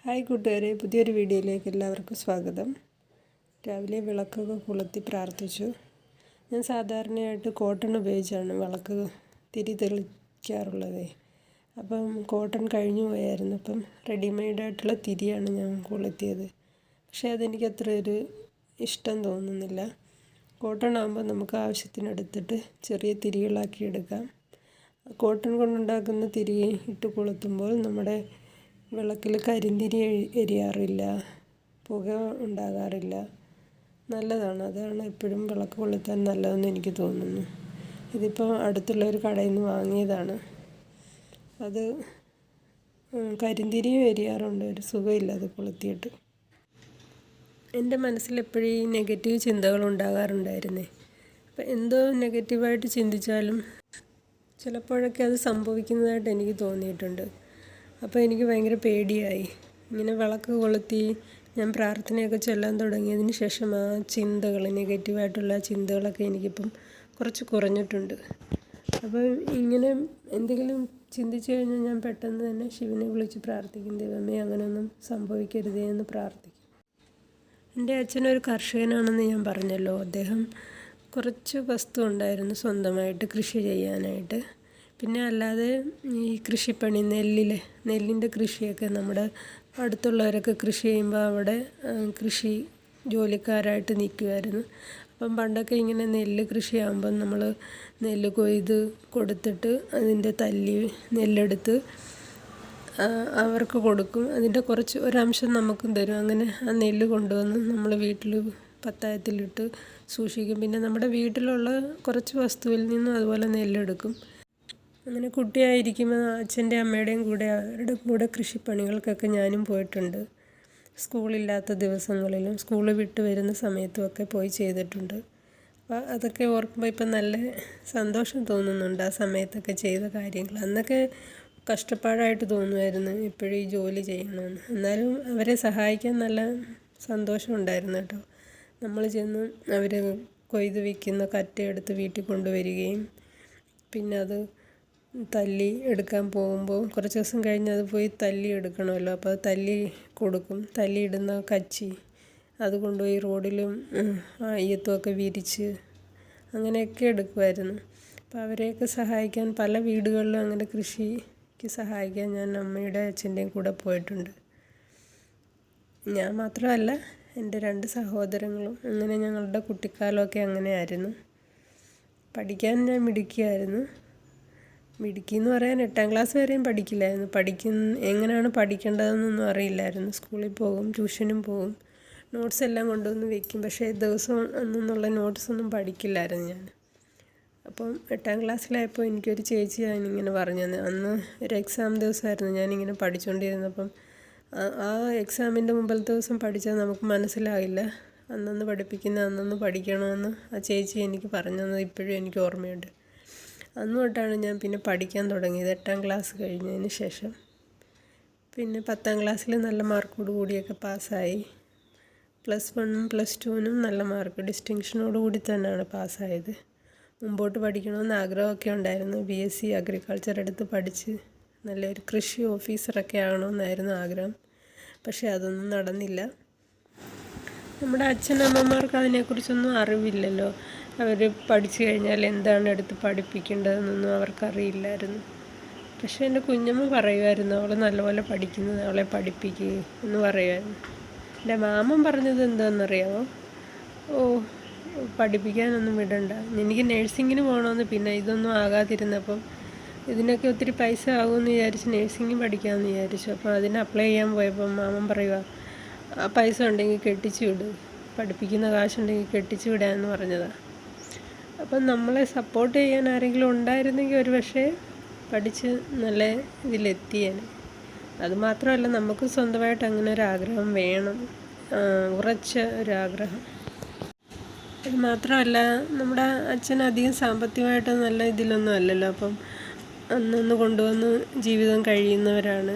Hi കൂട്ടുകാരെ, പുതിയൊരു വീഡിയോയിലേക്ക് എല്ലാവർക്കും സ്വാഗതം. രാവിലെ വിളക്കൊക്കെ കൊളുത്തി പ്രാർത്ഥിച്ചു. ഞാൻ സാധാരണയായിട്ട് കോട്ടൺ ഉപയോഗിച്ചാണ് വിളക്ക് തിരി തെളിക്കാറുള്ളത്. അപ്പം കോട്ടൺ കഴിഞ്ഞു പോയായിരുന്നു. അപ്പം റെഡിമെയ്ഡായിട്ടുള്ള തിരിയാണ് ഞാൻ കൊളുത്തിയത്. പക്ഷേ അതെനിക്ക് അത്ര ഒരു ഇഷ്ടം തോന്നുന്നില്ല. കോട്ടൺ ആകുമ്പോൾ നമുക്ക് ആവശ്യത്തിനെടുത്തിട്ട് ചെറിയ തിരികളാക്കി എടുക്കാം. കോട്ടൺ കൊണ്ടുണ്ടാക്കുന്ന തിരി ഇട്ട് കൊളുത്തുമ്പോൾ നമ്മുടെ വിളക്കിൽ കരിന്തിരി എരിയാറില്ല, പുക ഉണ്ടാകാറില്ല. നല്ലതാണ്. അതാണ് എപ്പോഴും വിളക്ക് കൊളുത്താൻ നല്ലതെന്ന് എനിക്ക് തോന്നുന്നു. ഇതിപ്പോൾ അടുത്തുള്ളൊരു കടയിൽ നിന്ന് വാങ്ങിയതാണ്. അത് കരിന്തിരിയും എരിയാറുണ്ട്, ഒരു സുഖമില്ല അത് കൊളുത്തിയിട്ട്. എൻ്റെ മനസ്സിലെപ്പോഴും ഈ നെഗറ്റീവ് ചിന്തകൾ ഉണ്ടാകാറുണ്ടായിരുന്നേ. അപ്പം എന്തോ നെഗറ്റീവായിട്ട് ചിന്തിച്ചാലും ചിലപ്പോഴൊക്കെ അത് സംഭവിക്കുന്നതായിട്ട് എനിക്ക് തോന്നിയിട്ടുണ്ട്. അപ്പോൾ എനിക്ക് ഭയങ്കര പേടിയായി. ഇങ്ങനെ വിളക്ക് കൊളുത്തി ഞാൻ പ്രാർത്ഥനയൊക്കെ ചൊല്ലാൻ തുടങ്ങിയതിന് ശേഷം ആ ചിന്തകൾ, നെഗറ്റീവായിട്ടുള്ള ചിന്തകളൊക്കെ എനിക്കിപ്പം കുറച്ച് കുറഞ്ഞിട്ടുണ്ട്. അപ്പോൾ ഇങ്ങനെ എന്തെങ്കിലും ചിന്തിച്ചു കഴിഞ്ഞാൽ ഞാൻ പെട്ടെന്ന് തന്നെ ശിവനെ വിളിച്ച് പ്രാർത്ഥിക്കും, ദൈവമേ അങ്ങനെയൊന്നും സംഭവിക്കരുതേ എന്ന് പ്രാർത്ഥിക്കും. എൻ്റെ അച്ഛനൊരു കർഷകനാണെന്ന് ഞാൻ പറഞ്ഞല്ലോ. അദ്ദേഹം കുറച്ച് വസ്തു ഉണ്ടായിരുന്നു സ്വന്തമായിട്ട് കൃഷി ചെയ്യാനായിട്ട്. പിന്നെ അല്ലാതെ ഈ കൃഷിപ്പണി, നെല്ലിൻ്റെ കൃഷിയൊക്കെ നമ്മുടെ അടുത്തുള്ളവരൊക്കെ കൃഷി ചെയ്യുമ്പോൾ അവിടെ കൃഷി ജോലിക്കാരായിട്ട് നിൽക്കുമായിരുന്നു. അപ്പം പണ്ടൊക്കെ ഇങ്ങനെ നെല്ല് കൃഷിയാകുമ്പം നമ്മൾ നെല്ല് കൊയ്ത് കൊടുത്തിട്ട് അതിൻ്റെ നെല്ലെടുത്ത് അവർക്ക് കൊടുക്കും. അതിൻ്റെ കുറച്ച് ഒരംശം നമുക്കും തരും. അങ്ങനെ ആ നെല്ല് കൊണ്ടുവന്ന് നമ്മൾ വീട്ടിൽ പത്തായത്തിലിട്ട് സൂക്ഷിക്കും. പിന്നെ നമ്മുടെ വീട്ടിലുള്ള കുറച്ച് വസ്തുവിൽ നിന്നും അതുപോലെ നെല്ലെടുക്കും. അങ്ങനെ കുട്ടിയായിരിക്കുമ്പോൾ അച്ഛൻ്റെ അമ്മയുടെയും കൂടെ അവരുടെ കൂടെ കൃഷിപ്പണികൾക്കൊക്കെ ഞാനും പോയിട്ടുണ്ട്. സ്കൂളില്ലാത്ത ദിവസങ്ങളിലും സ്കൂൾ വിട്ട് വരുന്ന സമയത്തുമൊക്കെ പോയി ചെയ്തിട്ടുണ്ട്. അപ്പോൾ അതൊക്കെ ഓർക്കുമ്പോൾ ഇപ്പം നല്ല സന്തോഷം തോന്നുന്നുണ്ട്. ആ സമയത്തൊക്കെ ചെയ്ത കാര്യങ്ങൾ അന്നൊക്കെ കഷ്ടപ്പാടായിട്ട് തോന്നുമായിരുന്നു, ഇപ്പോഴും ഈ ജോലി ചെയ്യണമെന്ന്. എന്നാലും അവരെ സഹായിക്കാൻ നല്ല സന്തോഷമുണ്ടായിരുന്നു കേട്ടോ. നമ്മൾ ചെന്ന് അവർ കൊയ്ത് വയ്ക്കുന്ന കറ്റയെടുത്ത് വീട്ടിൽ കൊണ്ടുവരികയും പിന്നെ അത് തല്ലി എടുക്കാൻ പോകുമ്പോൾ കുറച്ച് ദിവസം കഴിഞ്ഞ് അത് പോയി തല്ലി എടുക്കണമല്ലോ. അപ്പോൾ അത് തല്ലി കൊടുക്കും. തല്ലി ഇടുന്ന കച്ചി അത് കൊണ്ടുപോയി റോഡിലും അയ്യത്തുമൊക്കെ വിരിച്ച് അങ്ങനെയൊക്കെ എടുക്കുമായിരുന്നു. അപ്പോൾ അവരെയൊക്കെ സഹായിക്കാൻ പല വീടുകളിലും അങ്ങനെ കൃഷിക്ക് സഹായിക്കാൻ ഞാൻ അമ്മയുടെ അച്ഛൻ്റെയും കൂടെ പോയിട്ടുണ്ട്. ഞാൻ മാത്രമല്ല, എൻ്റെ 2 സഹോദരങ്ങളും. അങ്ങനെ ഞങ്ങളുടെ കുട്ടിക്കാലമൊക്കെ അങ്ങനെയായിരുന്നു. പഠിക്കാൻ ഞാൻ മിടുക്കിയായിരുന്നു. മിടുക്കിയെന്ന് പറയാൻ 8ാം ക്ലാസ് വരെയും പഠിക്കില്ലായിരുന്നു. എങ്ങനെയാണ് പഠിക്കേണ്ടതെന്നൊന്നും അറിയില്ലായിരുന്നു. സ്കൂളിൽ പോകും, ട്യൂഷനും പോകും, നോട്ട്സ് എല്ലാം കൊണ്ടുവന്ന് വയ്ക്കും. പക്ഷേ ദിവസം അന്നുള്ള നോട്ട്സൊന്നും പഠിക്കില്ലായിരുന്നു ഞാൻ. അപ്പം 8ാം ക്ലാസ്സിലായപ്പോൾ എനിക്കൊരു ചേച്ചി ഞാനിങ്ങനെ പറഞ്ഞു തന്നെ. അന്ന് ഒരു എക്സാം ദിവസമായിരുന്നു. ഞാനിങ്ങനെ പഠിച്ചുകൊണ്ടിരുന്നപ്പം ആ എക്സാമിൻ്റെ മുമ്പത്തെ ദിവസം പഠിച്ചാൽ നമുക്ക് മനസ്സിലാകില്ല. അന്നന്ന് പഠിപ്പിക്കുന്ന അന്നന്ന് പഠിക്കണമെന്ന് ആ ചേച്ചി എനിക്ക് പറഞ്ഞു തന്നത് ഇപ്പോഴും എനിക്ക് ഓർമ്മയുണ്ട്. അന്ന് തൊട്ടാണ് ഞാൻ പിന്നെ പഠിക്കാൻ തുടങ്ങിയത്, 8ാം ക്ലാസ് കഴിഞ്ഞതിന് ശേഷം. പിന്നെ 10ാം ക്ലാസ്സിൽ നല്ല മാർക്കോട് കൂടിയൊക്കെ പാസ്സായി. +1 +2 നല്ല മാർക്ക് ഡിസ്റ്റിങ്ഷനോട് കൂടി തന്നെയാണ് പാസ്സായത്. മുമ്പോട്ട് പഠിക്കണമെന്ന് ആഗ്രഹമൊക്കെ ഉണ്ടായിരുന്നു. BSc അഗ്രികൾച്ചർ എടുത്ത് പഠിച്ച് നല്ലൊരു കൃഷി ഓഫീസറൊക്കെ ആകണമെന്നായിരുന്നു ആഗ്രഹം. പക്ഷേ അതൊന്നും നടന്നില്ല. നമ്മുടെ അച്ഛനമ്മമാർക്ക് അതിനെക്കുറിച്ചൊന്നും അറിവില്ലല്ലോ. അവർ പഠിച്ചു കഴിഞ്ഞാൽ എന്താണ് എടുത്ത് പഠിപ്പിക്കേണ്ടതെന്നൊന്നും അവർക്കറിയില്ലായിരുന്നു. പക്ഷേ എൻ്റെ കുഞ്ഞമ്മ പറയുമായിരുന്നു, അവൾ നല്ലപോലെ പഠിക്കുന്നത്, അവളെ പഠിപ്പിക്കുക എന്ന് പറയുമായിരുന്നു. എൻ്റെ മാമൻ പറഞ്ഞത് എന്താണെന്നറിയാമോ? പഠിപ്പിക്കാനൊന്നും വിടണ്ട. എനിക്ക് നഴ്സിങ്ങിന് പോകണമെന്ന്. പിന്നെ ഇതൊന്നും ആകാതിരുന്നപ്പം ഇതിനൊക്കെ ഒത്തിരി പൈസ ആകുമെന്ന് വിചാരിച്ച് നഴ്സിംഗ് പഠിക്കാമെന്ന് വിചാരിച്ചു. അപ്പോൾ അതിന് അപ്ലൈ ചെയ്യാൻ പോയപ്പോൾ മാമൻ പറയുക, ആ പൈസ ഉണ്ടെങ്കിൽ കെട്ടിച്ചു വിട്, പഠിപ്പിക്കുന്ന കാശുണ്ടെങ്കിൽ കെട്ടിച്ചു വിടാമെന്ന് പറഞ്ഞതാണ്. അപ്പം നമ്മളെ സപ്പോർട്ട് ചെയ്യാൻ ആരെങ്കിലും ഉണ്ടായിരുന്നെങ്കിൽ ഒരു പക്ഷേ പഠിച്ച് നല്ല ഇതിലെത്തിയേനെ. അതുമാത്രമല്ല, നമുക്ക് സ്വന്തമായിട്ട് അങ്ങനെ ഒരാഗ്രഹം വേണം, ഉറച്ച ഒരാഗ്രഹം. അത് മാത്രമല്ല, നമ്മുടെ അച്ഛൻ അധികം സാമ്പത്തികമായിട്ട് നല്ല ഇതിലൊന്നും അല്ലല്ലോ. അപ്പം അന്നൊന്ന് കൊണ്ടുവന്ന് ജീവിതം കഴിയുന്നവരാണ്.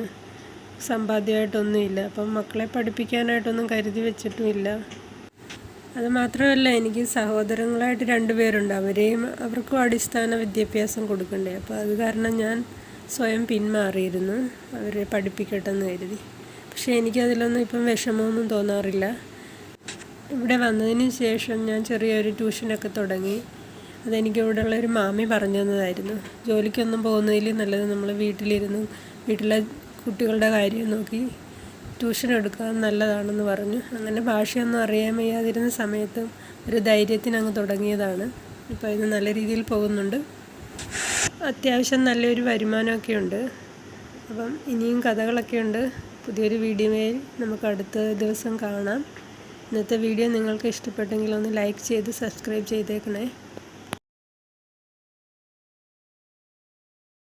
സമ്പാദ്യമായിട്ടൊന്നുമില്ല. അപ്പം മക്കളെ പഠിപ്പിക്കാനായിട്ടൊന്നും കരുതി വെച്ചിട്ടുമില്ല. അത് മാത്രമല്ല, എനിക്ക് സഹോദരങ്ങളായിട്ട് 2 പേരുണ്ട്. അവർക്കും അടിസ്ഥാന വിദ്യാഭ്യാസം കൊടുക്കണ്ടേ. അപ്പോൾ അത് കാരണം ഞാൻ സ്വയം പിന്മാറിയിരുന്നു, അവരെ പഠിപ്പിക്കട്ടെ എന്ന് കരുതി. പക്ഷേ എനിക്കതിലൊന്നും ഇപ്പം വിഷമമൊന്നും തോന്നാറില്ല. ഇവിടെ വന്നതിന് ശേഷം ഞാൻ ചെറിയൊരു ട്യൂഷനൊക്കെ തുടങ്ങി. അതെനിക്ക് ഇവിടെയുള്ളൊരു മാമി പറഞ്ഞു തന്നതായിരുന്നു. ജോലിക്കൊന്നും പോകുന്നതിൽ നല്ലത് നമ്മൾ വീട്ടിലിരുന്ന് വീട്ടിലെ കുട്ടികളുടെ കാര്യം നോക്കി ട്യൂഷൻ എടുക്കാൻ നല്ലതാണെന്ന് പറഞ്ഞു. അങ്ങനെ ഭാഷയൊന്നും അറിയാൻ വയ്യാതിരുന്ന സമയത്ത് ഒരു ധൈര്യത്തിനങ്ങ് തുടങ്ങിയതാണ്. ഇപ്പോൾ ഇത് നല്ല രീതിയിൽ പോകുന്നുണ്ട്. അത്യാവശ്യം നല്ലൊരു വരുമാനമൊക്കെ ഉണ്ട്. അപ്പം ഇനിയും കഥകളൊക്കെ ഉണ്ട്. പുതിയൊരു വീഡിയോയിൽ നമുക്ക് അടുത്ത ദിവസം കാണാം. ഇന്നത്തെ വീഡിയോ നിങ്ങൾക്ക് ഇഷ്ടപ്പെട്ടെങ്കിൽ ഒന്ന് ലൈക്ക് ചെയ്ത് സബ്സ്ക്രൈബ് ചെയ്തേക്കണേ.